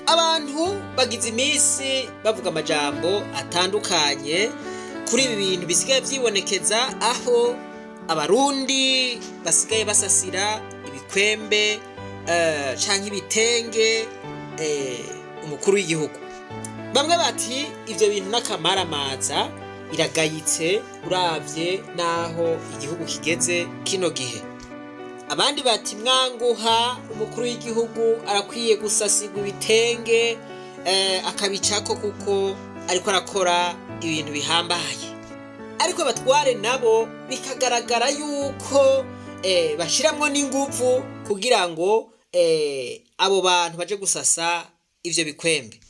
Abantu bagize iminsi bavuga amajambo atandukanye kuri ibi bintu bisigaye vyibonekeza aho abarundi basigaye basasira ibikwembe canke ibitenge umukuru w'igihugu. Bamwe bati ivyo bintu n'akamaramaza biragayitse uravye naho igihugu kigeze kino gihe. Abandi bati mwanguha umukuru w'igihugu arakwiye gusasigwa ibitenge akabicako kuko ariko arakora ibintu bihambaye. Ariko abatware nabo bikagaragara yuko bashiramwo n'inguvu kugira ngo abo bantu baje gusasa ivyo bikwembe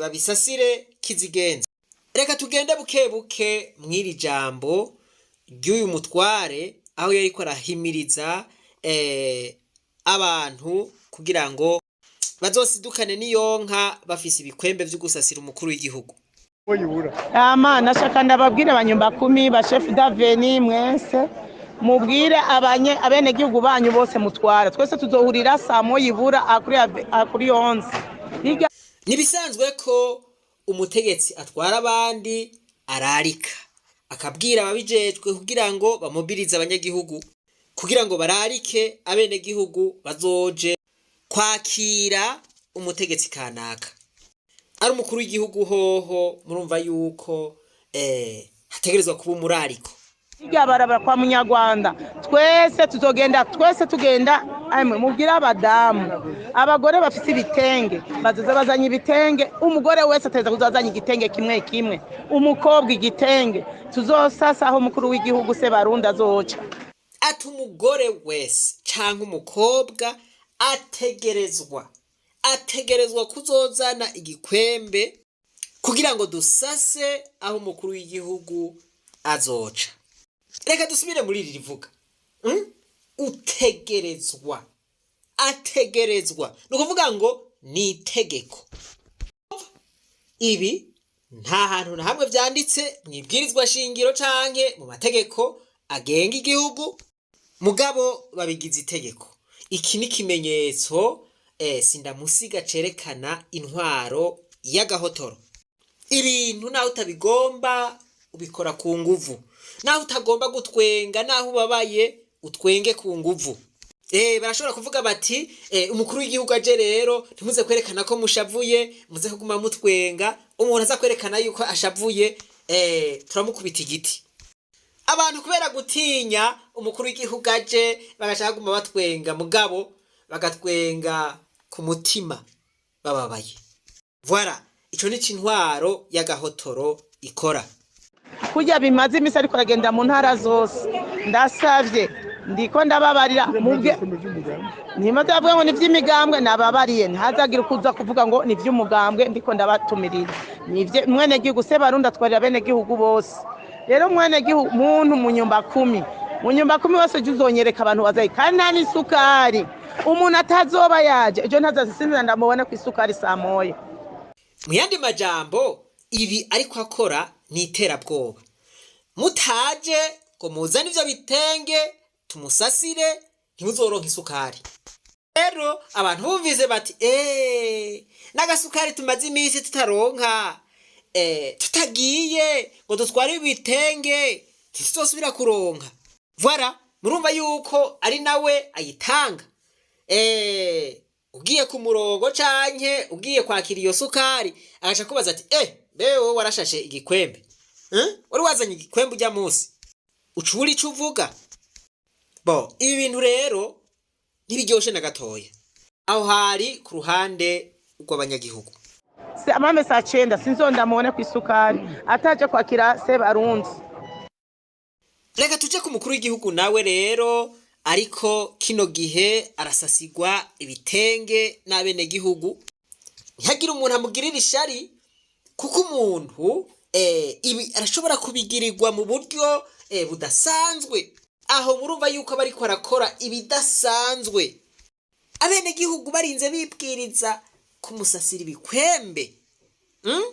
babisasire kizigenza. Reka tugende buke buke mw'iri jambo ry'uyu mutware aho yariko arahimiriza abantu kugira ngo bazosidukane n'iyonka bafise ibikwembe vyo gusasira umukuru w'igihugu. Nashaka ndababwire abanyumba 10 ba chef d'aveni mwese mubwire abene gihugu banyu bose mutwara twese tuzohurira saa moya ibura akuri 11. Nibisanzwe ko umutegetsi atwara abandi ararika akabwira ababijejwe kugira ngo bamobirize abanyagihugu kugira ngo bararike abene gihugu bazoje kwakira umutegetsi kanaka. Ari umukuru w'igihugu hoho murumva yuko hategerezwa kuba umurariko. Irya barabara kwa Munyarwanda twese tugenda amwe mubwira abadamu abagore bafite ibitenge bazoza bazanye ibitenge, umugore wese ateza kuzazanya igitenge kimwe umukobwa igitenge tuzosasa aho umukuru w'igihugu se Barundi azoca. Ati umugore wese canke umukobwa ategerezwa kuzozana igikwembe kugira ngo dusase aho umukuru w'igihugu azoca. Reka dusubire muri iri rivuga ategerezwa ni ukuvuga ngo ni itegeko. Ibi nta hantu na hamwe vyanditse mw'ibwirizwa shingiro canke mu mategeko agenga igihugu, mugabo babigize itegeko. Iki ni ikimenyetso sindamusiga cerekana intwaro y'agahotoro. Ibintu naho utabigomba ubikora ku nguvu, naho utagomba gutwenga, naho ubabaye utwenge ku nguvu. Barashobora kuvuga bati umukuru w'igihugu aje rero ntimuze kwerekana ko mushavuye, muze kuguma mutwenga. Umuntu aza kwerekana yuko ashavuye turamukubita igiti. Abantu kubera gutinya umukuru w'igihugu aje bagashaka kuguma batwenga, mugabo bagatwenga ku mutima bababaye. Voilà, ico ni intwaro y'agahotoro ikora. Kujya bimaze imisi ariko aragenda mu ntara zose. Ndasavye ndiko ndababarira mubwe nimaze avuga ngo ni vy'imigambwe nababariye ntazagira kuza kuvuga ngo ni vy'umugambwe ndiko ndabatumirira. Nivye mwene gihugu se Barundi atwarira bene gihugu bose. Rero mwene gihugu muntu mu nyumba 10 bose uzonyereka abantu bazayi kandi nta n'isukari. Umuntu atazoba yaje ejo ntazasinzira ndamubone ku isukari saa moya. Mu yandi majambo ibi ariko akora ni iterabwoba. Mutaje ngo muzane ivyo bitenge tumusasire ntimuzoronka isukari. Rero abantu bumvize bati n'agasukari tumaze imisi tutaronka, tutagiye ngo dutware ibitenge ntituzosubira kuronka. Voilà, murumva yuko ari nawe ayitanga. Ugiye ku murongo canke ugiye kwakira iyo sukari agaca kubaza ati bewe warashashe igikwembe, wari wazanye igikwembe ujya munsi ucubura ico uvuga. Ibi bintu rero ntibiryoshe na gatoya. Aho hari ku ruhande rw'abanyagihugu. Amame saa 9 sinzondamubone ku isukari ataje kwakira se Barundi. Reka tuje ku mukuru w'igihugu nawe rero ariko kino gihe arasasigwa ibitenge n'abene gihugu. Ntihagira umuntu amugirira ishari kuko umuntu ibi arashobora kubigirirwa mu buryo budasanzwe. Aho murumva yuko bariko arakora ibidasanzwe. Abene gihugu barinze bibwiriza kumusasira ibikwembe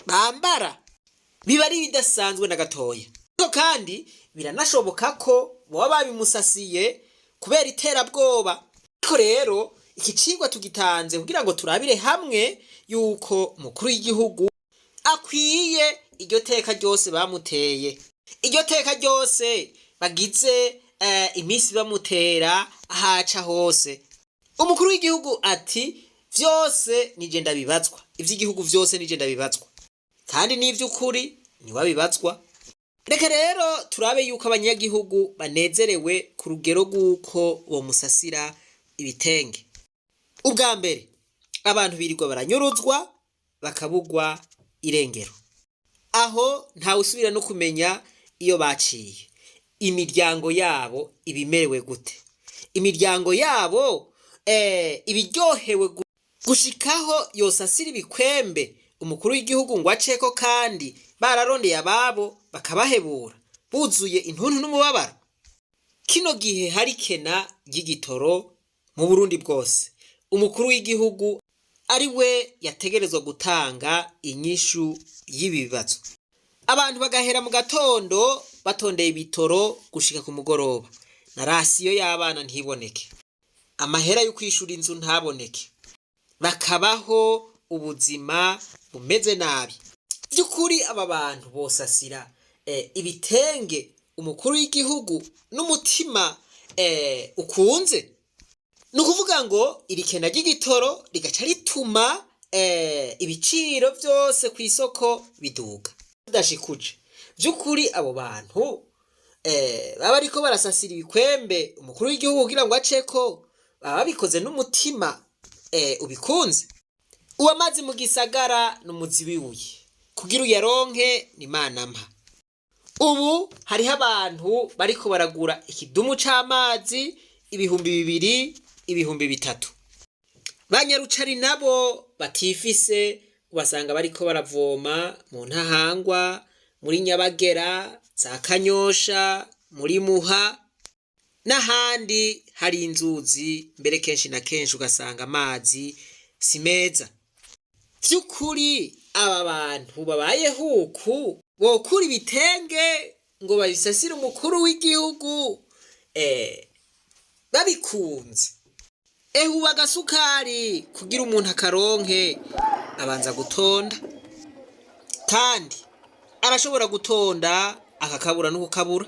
bambara biba ari bidasanzwe na gatoya. Kandi biranashoboka ko baba babimusasiye kubera iterabwoba. Ariko rero iki cigwa tugitanze kugira ngo turabire hamwe yuko umukuru w'igihugu akwiye iryo teka ryose bamuteye, iryo teka ryose bagize iminsi bamutera ahaca hose. Umukuru w'igihugu ati vyose nije ndabibazwa, ivy'igihugu vyose nije ndabibazwa, kandi n'ivy'ukuri niwe abibazwa. Reka rero turabe yuko abanyagihugu banezerewe ku rugero rw'uko uwo musasira ibitenge. Ubwa mbere abantu birirwa baranyuruzwa bakabugwa irengero, aho ntawe usubira no kumenya iyo baciye, imiryango yabo ibimerewe gute, imiryango yabo ibiryohewe gushikaho yosasira ibikwembe umukuru w'igihugu ngo aceko, kandi bararondeye ababo bakabahebura buzuye intuntu n'umubabaro. Kino gihe hari kena ry'igitoro mu Burundi bwose, umukuru w'igihugu ari we yategerezwa gutanga inyishu y'ibibazo. Abantu bagahera mu gatondo batondeye ibitoro gushika ku mugoroba, na rasiyo y'abana ntiboneke, amahera yo kwishura inzu ntaboneke, bakabaho ubuzima bumeze nabi. By'ukuri aba bantu bosasira ibitenge umukuru w'igihugu n'umutima ukunze, ni ukuvuga ngo iri kena ry'igitoro rigaca rituma ibiciro byose ku isoko biduga bidashikuje. By'ukuri abo bantu baba ariko barasasira ibikwembe umukuru w'igihugu kugira ngo aceko, baba babikoze n'umutima ubikunze. Uwamazi mu gisagara n'umuzi wibuye, kugira uyaronke ni Imana mpa. Ubu hariho abantu bariko baragura ikidumu c'amazi 2,000, 3,000. Banyarucari nabo batifise ubasanga bariko baravoma mu Ntahangwa, muri Nyabagera, za Kanyosha, muri Muha n'ahandi hari inzuzi, mbere kenshi na kenshi ugasanga amazi si meza. Vy'ukuri aba bantu babayeho uku bokura ibitenge ngo babisasire umukuru w'igihugu babikunze. Ubu agasukari kugira umuntu akaronke abanza gutonda, kandi arashobora gutonda akakabura n'ukukabura.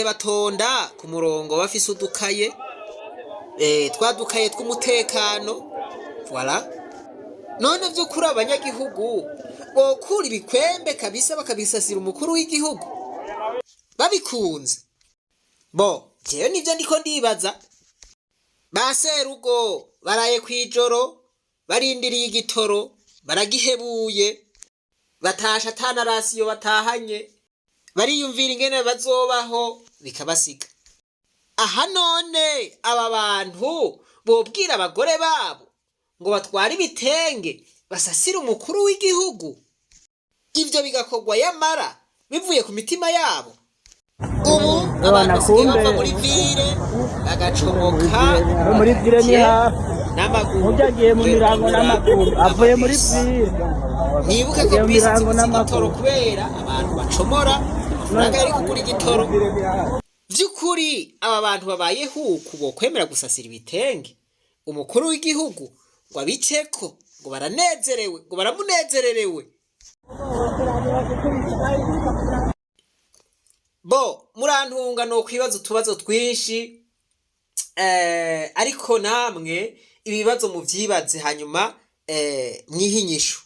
Batonda ku murongo bafise udukaye, twadukaye tw'umutekano. Voilà. None vy'ukuri abanyagihugu bokura ibikwembe kabisa bakabisasira umukuru w'igihugu babikunze. Jewe nivyo ndiko ndibaza. Baserugo baraye kwijoro barindiriye igitoro, baragihebuye, batasha atana rasiyo batahanye, bariyumvira ingene bazobaho bikabasiga. Aha none aba bantu bobwira abagore babo ngo batware ibitenge basasira umukuru w'igihugu, ivyo bigakorwa yamara bivuye ku mitima yabo. Ubu abantu basigaye bava muri vire bagacomoka muri vire ni hafi n'amaguru, ujagiye mu mirango n'amaguru avuye muri vire. Nibuke ko bisi igitoro kubera abantu bacomora amafaranga yari kugura igitoro. Vy'ukuri aba bantu babayeho uku bokwemera gusasira ibitenge umukuru w'igihugu ngo abiceko, ngo baranezerewe, ngo baramunezererewe. Murantunga no kwibaza utubazo twinshi, ariko namwe ibibazo muvyibaze hanyuma mwihinyisho.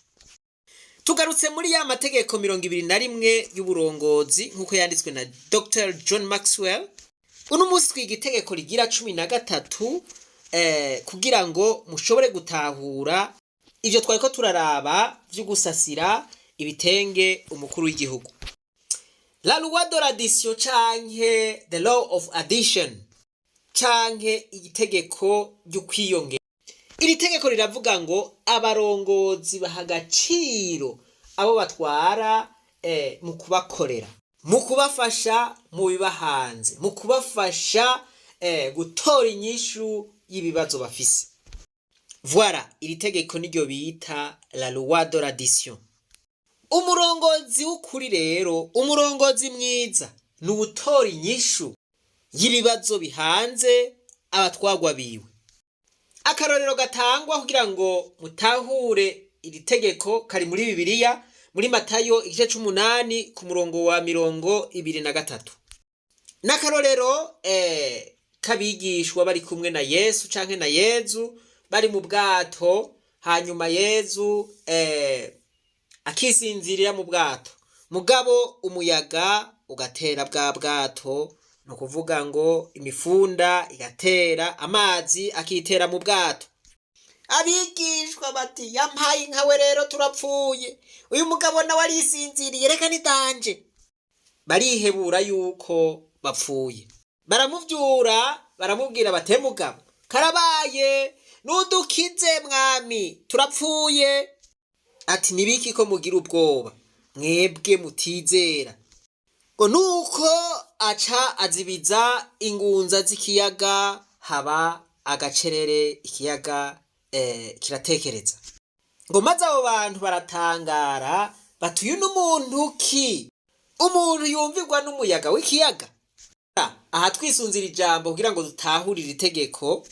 Tugarutse muri ya mategeko 21 y'uburongozi nkuko yanditswe na Dr. John Maxwell. Uno munsi twiga itegeko rigira 13 kugira ngo mushobore gutahura ivyo twariko turaraba vyo gusasira ibitenge umukuru w'igihugu. La loi de l'addition canke the law of addition canke itegeko ryo kwiyongera. Iri tegeko riravuga ngo abarongozi baha agaciro abo batwara mu kubakorera, mu kubafasha mu bibahanze, mu kubafasha gutora inyishu y'ibibazo bafise. Voilà, iri tegeko niryo bita la loi de l'addition. Umurongozi w'ukuri rero, umurongozi mwiza ni ugutora inyishu y'ibibazo bihanze abatwagwa biwe. akarorero gatangwa kugira ngo mutahure iri tegeko kari muri Bibiliya muri Matayo igice 8 ku murongo wa 23. N'akarorero kabigishwa bari kumwe na Yesu canke na Yezu bari mu bwato, hanyuma Yezu akisinzirira mu bwato, mugabo umuyaga ugatera bwa bwato, no kuvuga ngo imifunda igatera, amazi akitera mu bwato. Abigishwa bati yampaye inkawe rero turapfuye, uyu mugabo nawe arisinziriye, reka nidanje. Barihebura yuko bapfuye, baramuvyura baramubwira bate mugabo karabaye, nudukize mwami turapfuye. Ati nibiki ko mugira ubwoba mwebwe mutizera? Ngo nuko aca azibiza ingunza z'ikiyaga, haba agacerere, ikiyaga kiratekereza. Ngo maze abo bantu baratangara bati uyu n'umuntu ki, umuntu yumvirwa n'umuyaga w'ikiyaga? Aha twisunzira ijambo kugira ngo dutahurire itegeko.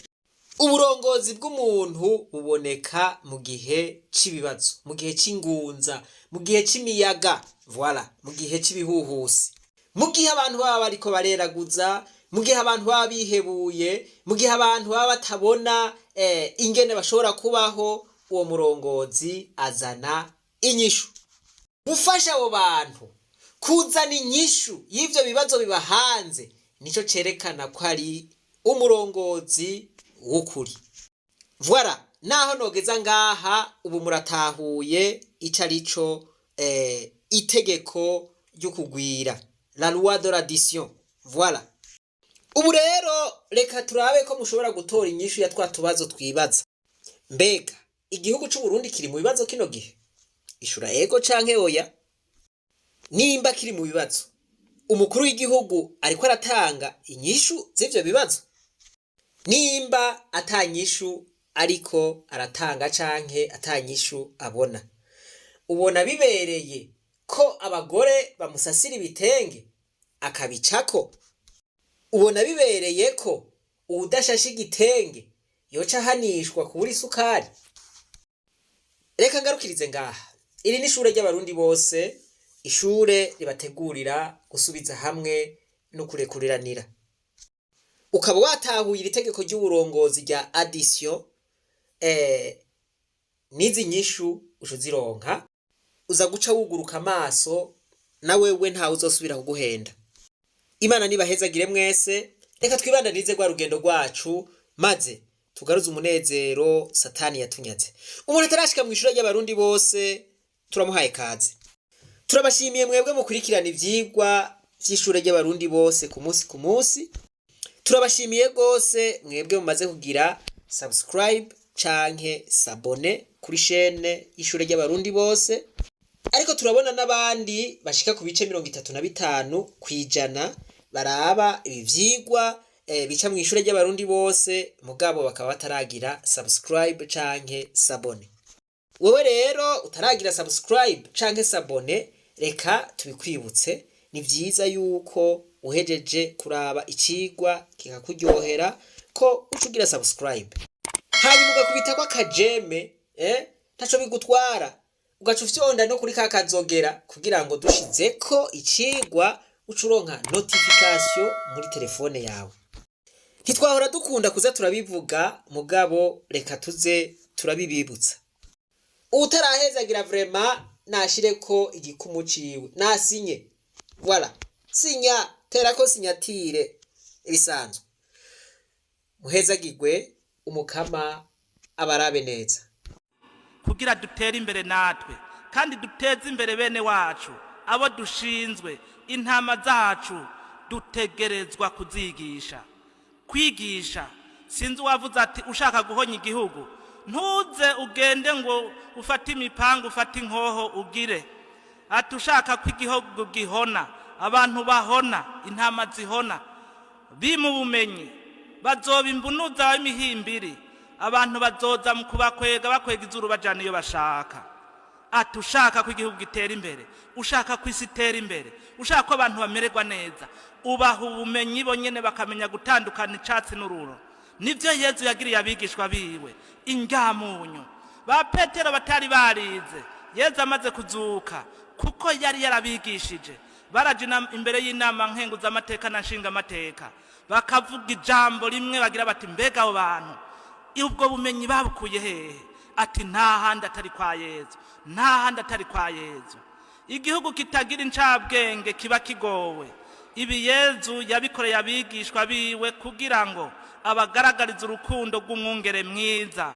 Uburongozi bw'umuntu buboneka mu gihe c'ibibazo, mu gihe c'ingunza, mu gihe c'imiyaga, voilà, mu gihe c'ibihuhusi, mu gihe abantu baba bariko bareraguza, mu gihe abantu baba bihebuye, mu gihe abantu baba batabona ingene bashobora kubaho. Uwo murongozi azana inyishu, gufasha abo bantu kuzana inyishu y'ivyo bibazo bibahanze. Nico cerekana ko ari umurongozi w'ukuri. Voilà, naho nogeza ngaha ubu muratahuye icarico itegeko ryo kugwira, la loi de l'addition. Voilà. Ubu rero reka turabe ko mushobora gutora inyishu ya twa tubazo twibaza. Mbega igihugu c'u Burundi kiri mu bibazo kino gihe? Ishura ego canke oya. Nimba kiri mu bibazo, umukuru w'igihugu ariko aratanga inyishu z'ivyo bibazo? Nimba atanyishu ariko aratanga canke atanyishu abona, ubona bibereye ko abagore bamusasira ibitenge akabicako? Ubona bibereye ko uwudashashe igitenge yoca ahanishwa kubura isukari? Reka ngarukirize ngaha. Iri ni ishure ry'abarundi bose, ishure ribategurira gusubiza hamwe no kurekuriranira. Ukaba watahuye iri tegeko ry'uburongozi rya addition, nizi nyishu uzuzironka, uza guca wuguruka amaso, na wewe ntawe uzosubira kuguhenda. Imana nibahezagire mwese. Reka twibandanize kwa rugendo rwacu, maze tugaruze umunezero Satani yatunyaze. Umuntu atarashika mu ishure ry'abarundi bose turamuhaye kaze. Turabashimiye mwebwe mukurikirana ivyigwa vy'ishure ry'abarundi bose ku munsi. Turabashimiye gose mwebwe mumaze kugira subscribe canke sabone kuri chaîne y'ishure ry'abarundi bose. Ariko turabona n'abandi bashika ku bice 35 kwijana baraba ibi vyigwa bica mu ishure ry'abarundi bose, mugabo bakaba bataragira subscribe canke sabone. Wewe rero utaragira subscribe canke sabone, reka tubikwibutse. Ni vyiza yuko uhejeje kuraba icigwa kikakuryohera ko ucugira subscribe, hanyuma ugakubita kwa kajeme ntaco bigutwara, ugaca ufyonda no kuri kakazogera kugira ngo dushizeko icigwa ucuronka notification muri telefone yawe. Ntitwahora dukunda kuza turabivuga, mugabo reka tuze turabibibutsa. Utarahezagira vraiment nashireko igikumu ciwe, nasinye. Voilà, sinya, terako sinyatire ibisanzwe. Muhezagirwe, umukama abarabe neza. Kugira dutere imbere natwe kandi duteze imbere bene wacu abo dushinzwe, intama zacu dutegerezwa kuzigisha. Kwigisha sinzi wavuze ati ushaka guhonya igihugu ntuze ugende ngo ufate imipanga ufate inkoho ugire ati ushaka ko igihugu gihona, abantu bahona, intama zihona, bimu bumenyi bazoba imbunuza w'imihimbiri, abantu bazoza mu kubakwega bakwega izuru bajana iyo bashaka. Ati ushaka ko igihugu gitera imbere, ushaka ko isi itera imbere, ushaka ko abantu bamererwa neza, ubaha ubumenyi bonyene bakamenya gutandukana icatsi n'ururo. nivyo Yezu yagiriye abigishwa biwe. Ingamunyu ba Petero batari barize Yezu amaze kuzuka, kuko yari yarabigishije, baraje imbere y'inama nkenguza amateka na nshinga amateka, bakavuga ijambo rimwe bagira bati mbega abo bantu ubwo bumenyi babukuye hehe? Ati nta handi atari kwa Yezu, nta handi atari kwa Yezu. Igihugu kitagira incabwenge kiba kigowe. Ibi Yezu yabikoreye abigishwa biwe kugira ngo abagaragarize urukundo rw'umwungere mwiza.